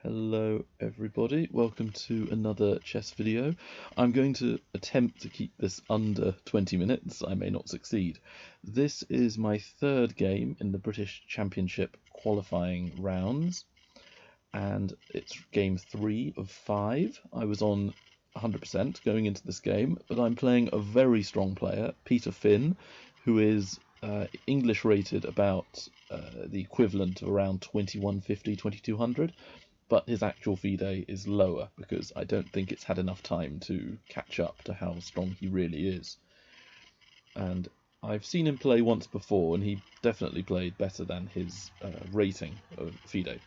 Hello everybody, welcome to another chess video. I'm going to attempt to keep this under 20 minutes, I may not succeed. This is my third game in the British Championship qualifying rounds, and it's game 3 of 5. I was on 100% going into this game, but I'm playing a very strong player, Peter Finn, who is English rated about the equivalent of around 2150, 2200. But his actual FIDE is lower because I don't think it's had enough time to catch up to how strong he really is. And I've seen him play once before, and he definitely played better than his rating of FIDE.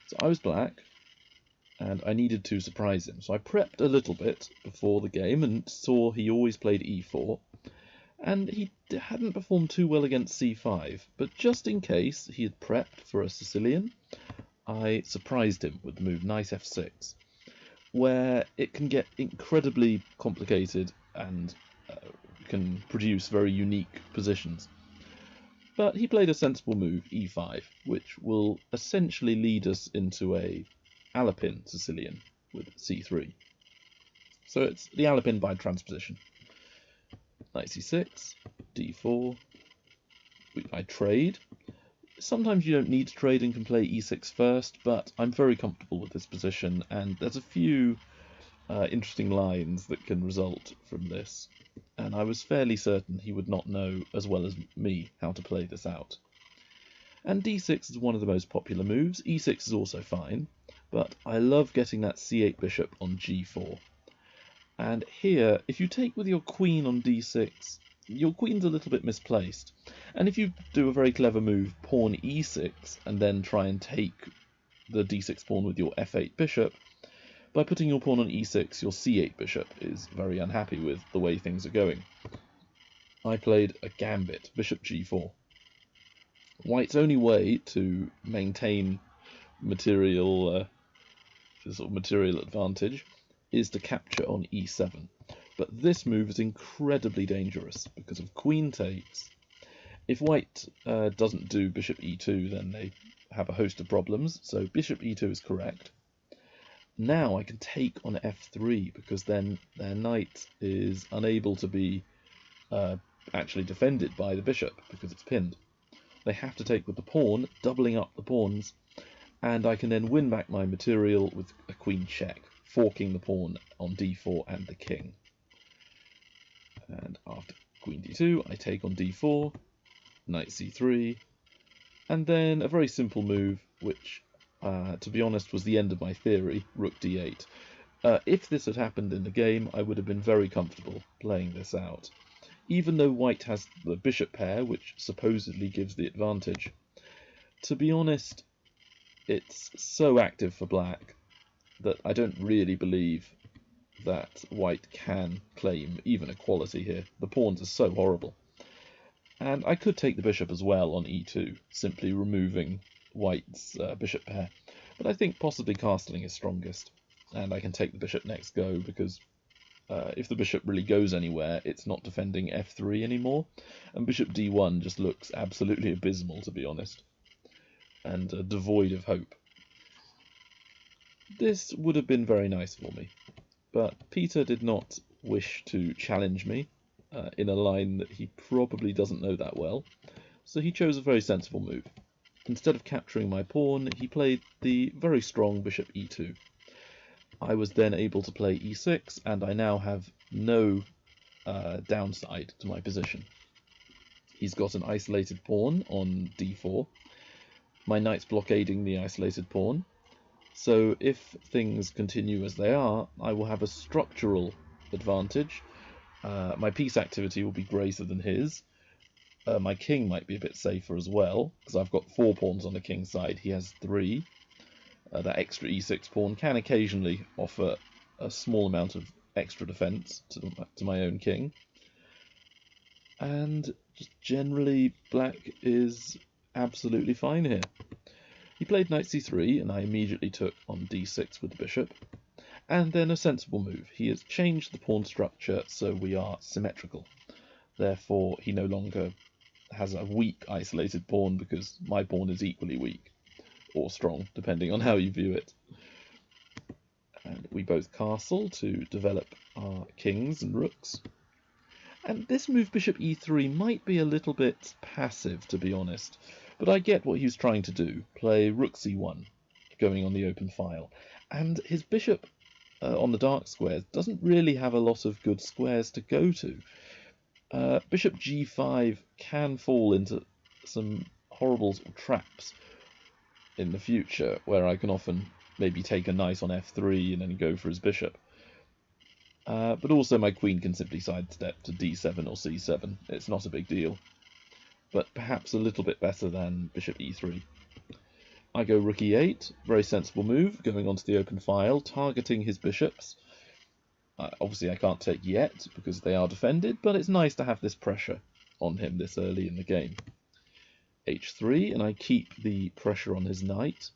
So I was black, and I needed to surprise him. So I prepped a little bit before the game and saw he always played e4. And he hadn't performed too well against c5, but just in case he had prepped for a Sicilian, I surprised him with the move knight f6, where it can get incredibly complicated and can produce very unique positions. But he played a sensible move, e5, which will essentially lead us into a Alapin Sicilian with c3. So it's the Alapin by transposition. Knight c6, d4, I trade. Sometimes you don't need to trade and can play e6 first, but I'm very comfortable with this position, and there's a few interesting lines that can result from this, and I was fairly certain he would not know as well as me how to play this out. And d6 is one of the most popular moves. e6 is also fine, but I love getting that c8 bishop on g4. And here, if you take with your queen on d6, your queen's a little bit misplaced. And if you do a very clever move, pawn e6, and then try and take the d6 pawn with your f8 bishop, by putting your pawn on e6, your c8 bishop is very unhappy with the way things are going. I played a gambit, bishop g4. White's only way to maintain material advantage is to capture on e7. But this move is incredibly dangerous because of queen takes. If white doesn't do bishop e2, then they have a host of problems, so bishop e2 is correct. Now I can take on f3 because then their knight is unable to be actually defended by the bishop because it's pinned. They have to take with the pawn, doubling up the pawns, and I can then win back my material with a queen check, forking the pawn on d4 and the king. And after queen d2, I take on d4, knight c3, and then a very simple move, which, to be honest, was the end of my theory, rook d8. If this had happened in the game, I would have been very comfortable playing this out. Even though white has the bishop pair, which supposedly gives the advantage, to be honest, it's so active for black that I don't really believe that white can claim even equality here. The pawns are so horrible. And I could take the bishop as well on e2, simply removing white's bishop pair. But I think possibly castling is strongest, and I can take the bishop next go because if the bishop really goes anywhere, it's not defending f3 anymore, and bishop d1 just looks absolutely abysmal, to be honest, and devoid of hope. This would have been very nice for me, but Peter did not wish to challenge me in a line that he probably doesn't know that well, so he chose a very sensible move. Instead of capturing my pawn, he played the very strong bishop e2. I was then able to play e6, and I now have no downside to my position. He's got an isolated pawn on d4. My knight's blockading the isolated pawn. So if things continue as they are, I will have a structural advantage. My piece activity will be greater than his. My king might be a bit safer as well, because I've got 4 pawns on the king's side. He has 3. That extra e6 pawn can occasionally offer a small amount of extra defense to my own king. And just generally, black is absolutely fine here. He played knight c3, and I immediately took on d6 with the bishop. And then a sensible move. He has changed the pawn structure so we are symmetrical. Therefore, he no longer has a weak isolated pawn because my pawn is equally weak. or strong, depending on how you view it. And we both castle to develop our kings and rooks. And this move bishop e3 might be a little bit passive, to be honest, but I get what he's trying to do, play rook c1, going on the open file. And his bishop on the dark squares doesn't really have a lot of good squares to go to. Bishop g5 can fall into some horrible traps in the future, where I can often maybe take a knight on f3 and then go for his bishop. But also my queen can simply sidestep to d7 or c7. It's not a big deal, but perhaps a little bit better than bishop e3. I go rook e8, very sensible move, going onto the open file, targeting his bishops. Obviously I can't take yet because they are defended, but it's nice to have this pressure on him this early in the game. h3, and I keep the pressure on his knight.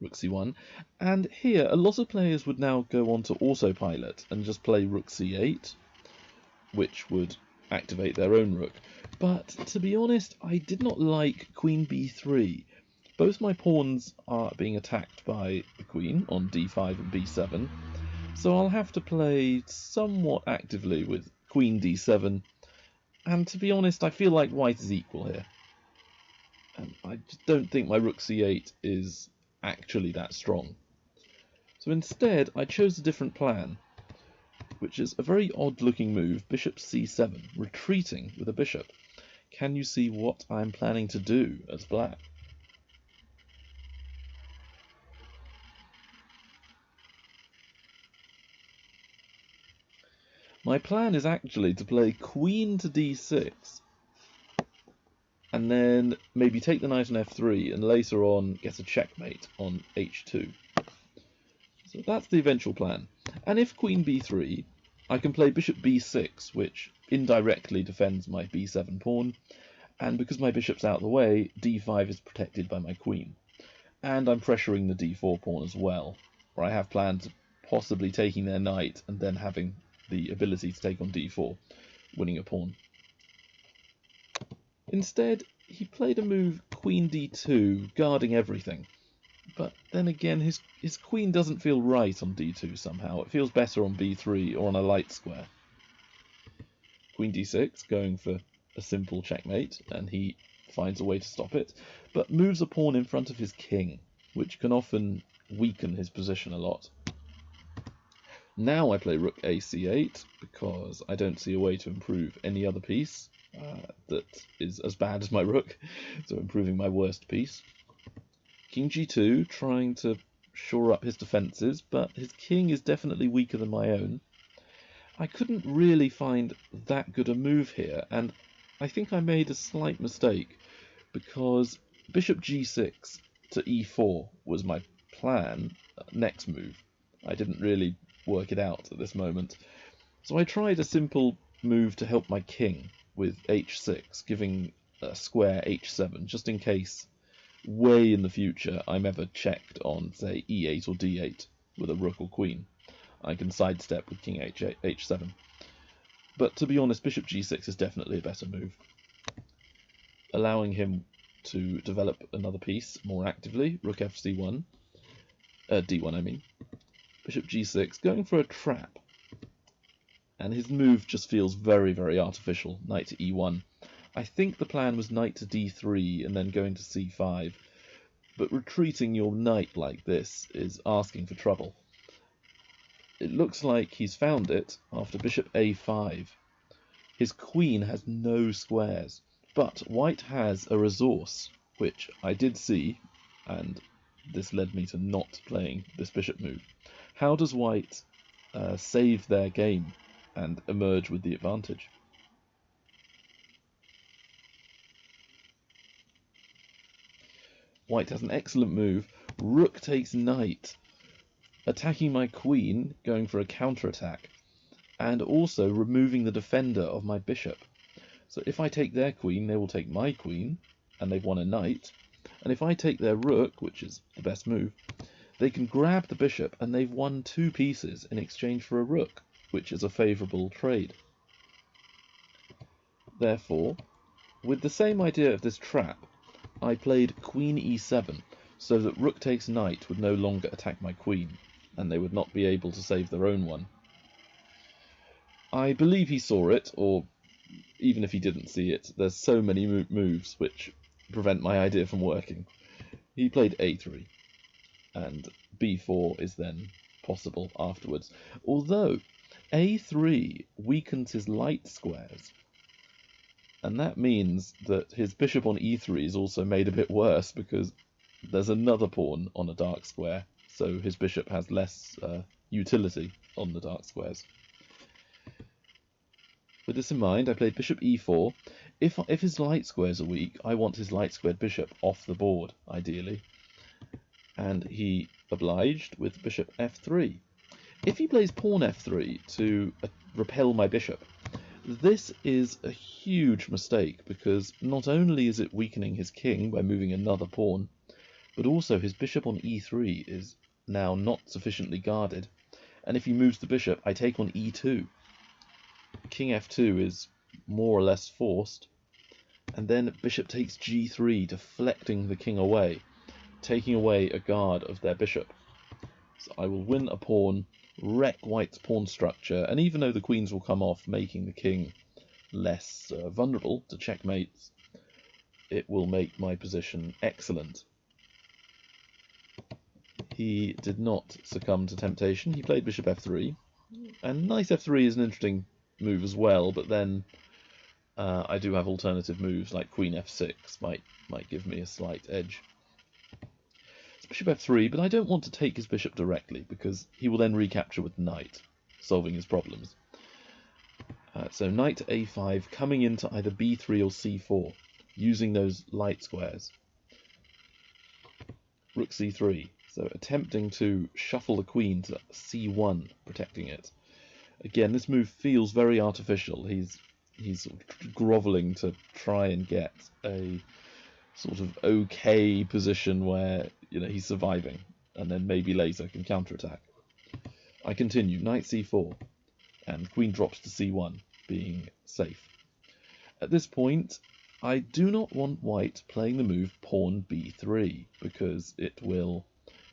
Rook c1, and here a lot of players would now go on to autopilot and just play rook c8, which would activate their own rook. But to be honest, I did not like queen b3. Both my pawns are being attacked by the queen on d5 and b7, so I'll have to play somewhat actively with queen d7, and to be honest, I feel like white is equal here. And I just don't think my rook c8 is actually that strong. So instead, I chose a different plan, which is a very odd looking move, bishop c7, retreating with a bishop. Can you see what I'm planning to do as black? My plan is actually to play queen to d6, and then maybe take the knight on f3, and later on get a checkmate on h2. So that's the eventual plan. And if queen b3, I can play bishop b6, which indirectly defends my b7 pawn, and because my bishop's out of the way, d5 is protected by my queen. And I'm pressuring the d4 pawn as well, where I have plans of possibly taking their knight and then having the ability to take on d4, winning a pawn. Instead, he played a move queen d2, guarding everything. But then again, his queen doesn't feel right on d2 somehow. It feels better on b3 or on a light square. Queen d6, going for a simple checkmate, and he finds a way to stop it, but moves a pawn in front of his king, which can often weaken his position a lot. Now I play rook ac8, because I don't see a way to improve any other piece that is as bad as my rook, so improving my worst piece. King g2, trying to shore up his defences, but his king is definitely weaker than my own. I couldn't really find that good a move here, and I think I made a slight mistake, because bishop g6 to e4 was my plan, next move. I didn't really work it out at this moment. So I tried a simple move to help my king with h6, giving a square h7, just in case way in the future I'm ever checked on, say, e8 or d8 with a rook or queen. I can sidestep with king h7. But to be honest, bishop g6 is definitely a better move, allowing him to develop another piece more actively. Rook fc1, d1 I mean. Bishop g6, going for a trap. And his move just feels very, very artificial. Knight to e1. I think the plan was knight to d3 and then going to c5. But retreating your knight like this is asking for trouble. It looks like he's found it after bishop a5. His queen has no squares, but white has a resource, which I did see, and this led me to not playing this bishop move. How does white save their game and emerge with the advantage? White has an excellent move. Rook takes knight, attacking my queen, going for a counterattack, and also removing the defender of my bishop. So if I take their queen, they will take my queen, and they've won a knight. And if I take their rook, which is the best move, they can grab the bishop, and they've won 2 pieces in exchange for a rook, which is a favourable trade. Therefore, with the same idea of this trap, I played queen e7, so that rook takes knight would no longer attack my queen, and they would not be able to save their own one. I believe he saw it, or even if he didn't see it, there's so many moves which prevent my idea from working. He played a3, and b4 is then possible afterwards, although a3 weakens his light squares, and that means that his bishop on e3 is also made a bit worse because there's another pawn on a dark square, so his bishop has less utility on the dark squares. With this in mind, I played bishop e4. If his light squares are weak, I want his light squared bishop off the board, ideally. And he obliged with bishop f3. If he plays pawn f3 to repel my bishop, this is a huge mistake, because not only is it weakening his king by moving another pawn, but also his bishop on e3 is now not sufficiently guarded, and if he moves the bishop, I take on e2. King f2 is more or less forced, and then bishop takes g3, deflecting the king away, taking away a guard of their bishop. So I will win a pawn, wreck white's pawn structure, and even though the queens will come off, making the king less vulnerable to checkmates, it will make my position excellent. He did not succumb to temptation. He played bishop f3, and knight f3 is an interesting move as well, but then I do have alternative moves like queen f6 might give me a slight edge. It's bishop f3, but I don't want to take his bishop directly because he will then recapture with knight, solving his problems. So knight a5, coming into either b3 or c4, using those light squares. Rook c3, so attempting to shuffle the queen to c1, protecting it. Again, this move feels very artificial. He's sort of grovelling to try and get a sort of okay position where he's surviving, and then maybe later can counterattack. I continue, knight c4, and queen drops to c1, being safe. At this point, I do not want white playing the move pawn b3, because it will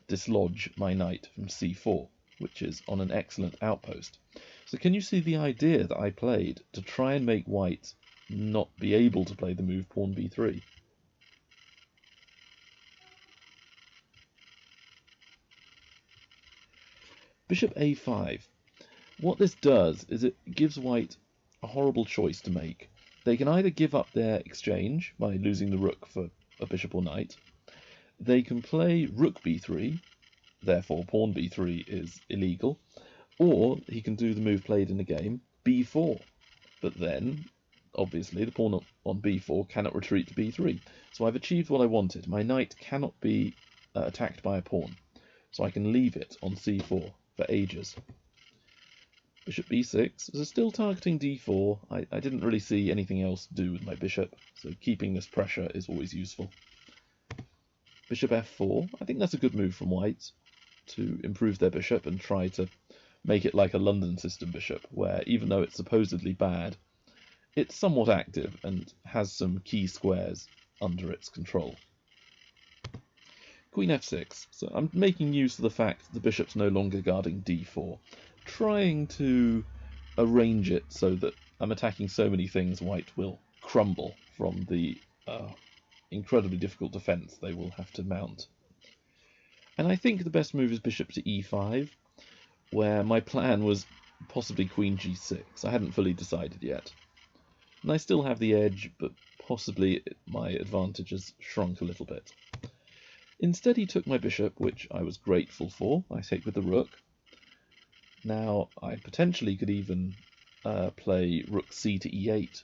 dislodge my knight from c4, which is on an excellent outpost. So can you see the idea that I played to try and make white not be able to play the move pawn b3? Bishop a5. What this does is it gives white a horrible choice to make. They can either give up their exchange by losing the rook for a bishop or knight. They can play rook b3, therefore pawn b3 is illegal, or he can do the move played in the game, b4. But then, obviously, the pawn on b4 cannot retreat to b3. So I've achieved what I wanted. My knight cannot be attacked by a pawn, so I can leave it on c4 for ages. Bishop b6 is still targeting d4. I didn't really see anything else to do with my bishop, so keeping this pressure is always useful. Bishop f4, I think that's a good move from white to improve their bishop and try to make it like a London system bishop, where even though it's supposedly bad, it's somewhat active and has some key squares under its control. Queen f6, so I'm making use of the fact that the bishop's no longer guarding d4, trying to arrange it so that I'm attacking so many things white will crumble from the incredibly difficult defense they will have to mount. And I think the best move is bishop to e5, where my plan was possibly queen g6. I hadn't fully decided yet. And I still have the edge, but possibly my advantage has shrunk a little bit. Instead he took my bishop, which I was grateful for. I take with the rook. Now I potentially could even play rook c to e8,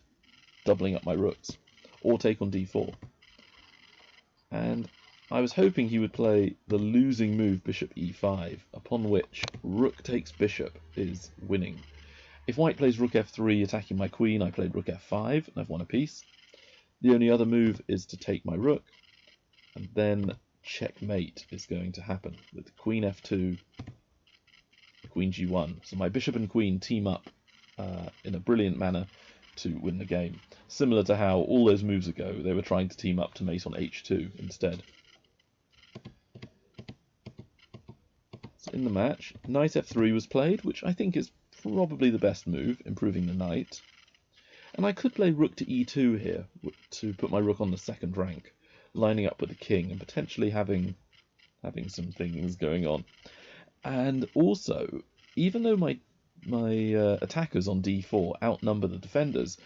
doubling up my rooks, or take on d4. And I was hoping he would play the losing move bishop e5, upon which rook takes bishop is winning. If white plays rook f3 attacking my queen, I played rook f5 and I've won a piece. The only other move is to take my rook, and then checkmate is going to happen with queen f2, queen g1. So my bishop and queen team up in a brilliant manner to win the game. Similar to how all those moves ago they were trying to team up to mate on h2 instead. So in the match, knight f3 was played, which I think is probably the best move, improving the knight. And I could play rook to e2 here to put my rook on the second rank, lining up with the king and potentially having some things going on. And also, even though my attackers on d4 outnumber the defenders,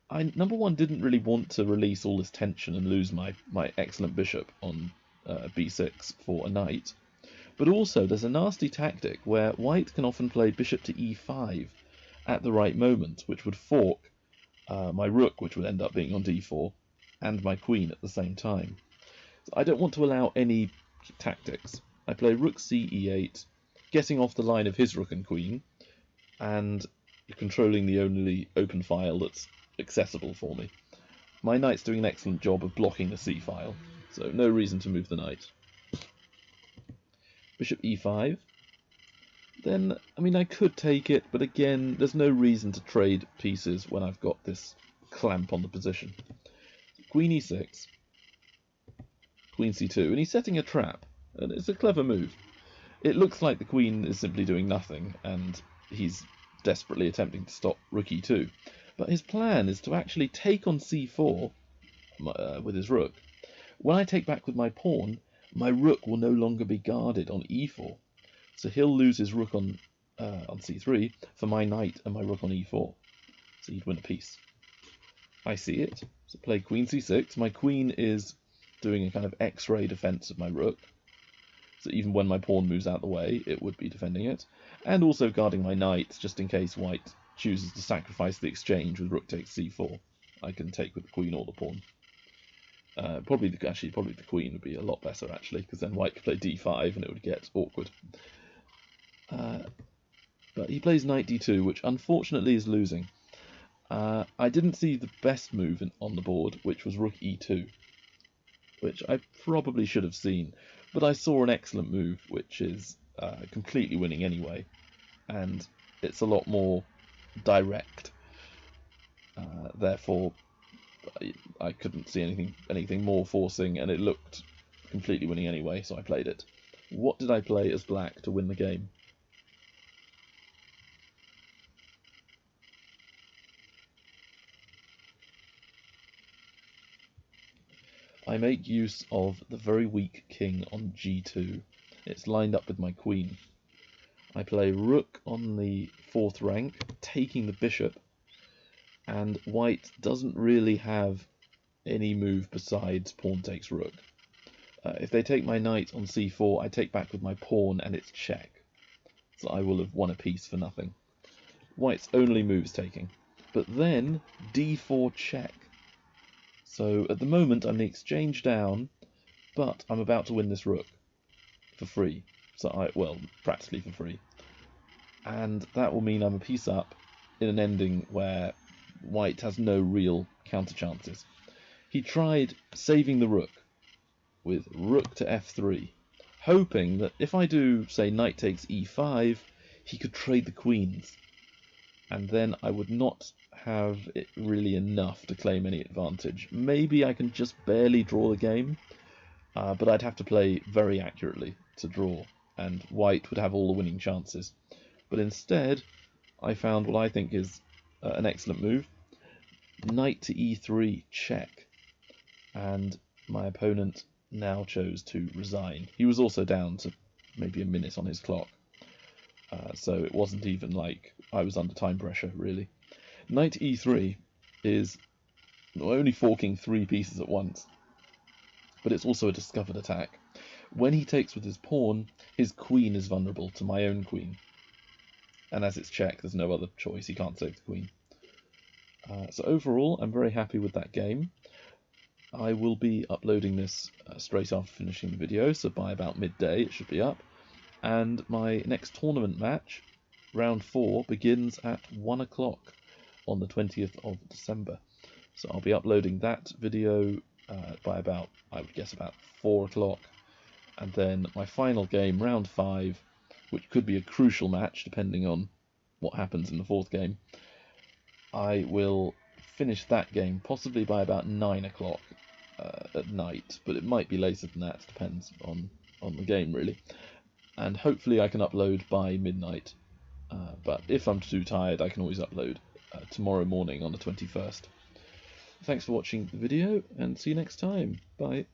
I, number one, didn't really want to release all this tension and lose my excellent bishop on b6 for a knight. But also, there's a nasty tactic where white can often play bishop to e5 at the right moment, which would fork my rook, which would end up being on d4, and my queen at the same time. So I don't want to allow any tactics. I play rook c e8, getting off the line of his rook and queen, and controlling the only open file that's accessible for me. My knight's doing an excellent job of blocking the c file, so no reason to move the knight. Bishop e5. Then, I mean, I could take it, but again, there's no reason to trade pieces when I've got this clamp on the position. Queen e6, queen c2, and he's setting a trap, and it's a clever move. It looks like the queen is simply doing nothing, and he's desperately attempting to stop rook e2. But his plan is to actually take on c4 with his rook. When I take back with my pawn, my rook will no longer be guarded on e4. So he'll lose his rook on c3 for my knight and my rook on e4. So he'd win a piece. I see it. So play queen c6. My queen is doing a kind of x-ray defense of my rook. So even when my pawn moves out the way, it would be defending it. And also guarding my knight, just in case white chooses to sacrifice the exchange with rook takes c4. I can take with the queen or the pawn. Probably the queen would be a lot better, actually, because then white could play d5 and it would get awkward. But he plays knight d2, which unfortunately is losing. I didn't see the best move on the board, which was rook e2, which I probably should have seen, but I saw an excellent move, which is completely winning anyway, and it's a lot more direct. Therefore, I couldn't see anything more forcing, and it looked completely winning anyway, so I played it. What did I play as black to win the game? I make use of the very weak king on g2. It's lined up with my queen. I play rook on the 4th rank, taking the bishop, and white doesn't really have any move besides pawn takes rook. If they take my knight on c4, I take back with my pawn and it's check. So I will have won a piece for nothing. White's only move is taking. But then d4 check. So at the moment I'm the exchange down, but I'm about to win this rook for free. So practically for free. And that will mean I'm a piece up in an ending where white has no real counter chances. He tried saving the rook with rook to f3, hoping that if I do, say, knight takes e5, he could trade the queens, and then I would not have it really enough to claim any advantage. Maybe I can just barely draw the game, but I'd have to play very accurately to draw, and white would have all the winning chances. But instead, I found what I think is an excellent move. Knight to e3 check, and my opponent now chose to resign. He was also down to maybe a minute on his clock, so it wasn't even like I was under time pressure, really. Knight to e3 is only forking 3 pieces at once, but it's also a discovered attack. When he takes with his pawn, his queen is vulnerable to my own queen, and as it's check, there's no other choice. He can't save the queen. So overall, I'm very happy with that game. I will be uploading this straight after finishing the video, so by about midday it should be up. And my next tournament match, round 4, begins at 1 o'clock on the 20th of December. So I'll be uploading that video by about, I would guess, about 4 o'clock. And then my final game, round 5, which could be a crucial match depending on what happens in the 4th game, I will finish that game possibly by about 9 o'clock at night, but it might be later than that, depends on the game really. and hopefully I can upload by midnight. But if I'm too tired, I can always upload tomorrow morning on the 21st. Thanks for watching the video, and see you next time. Bye.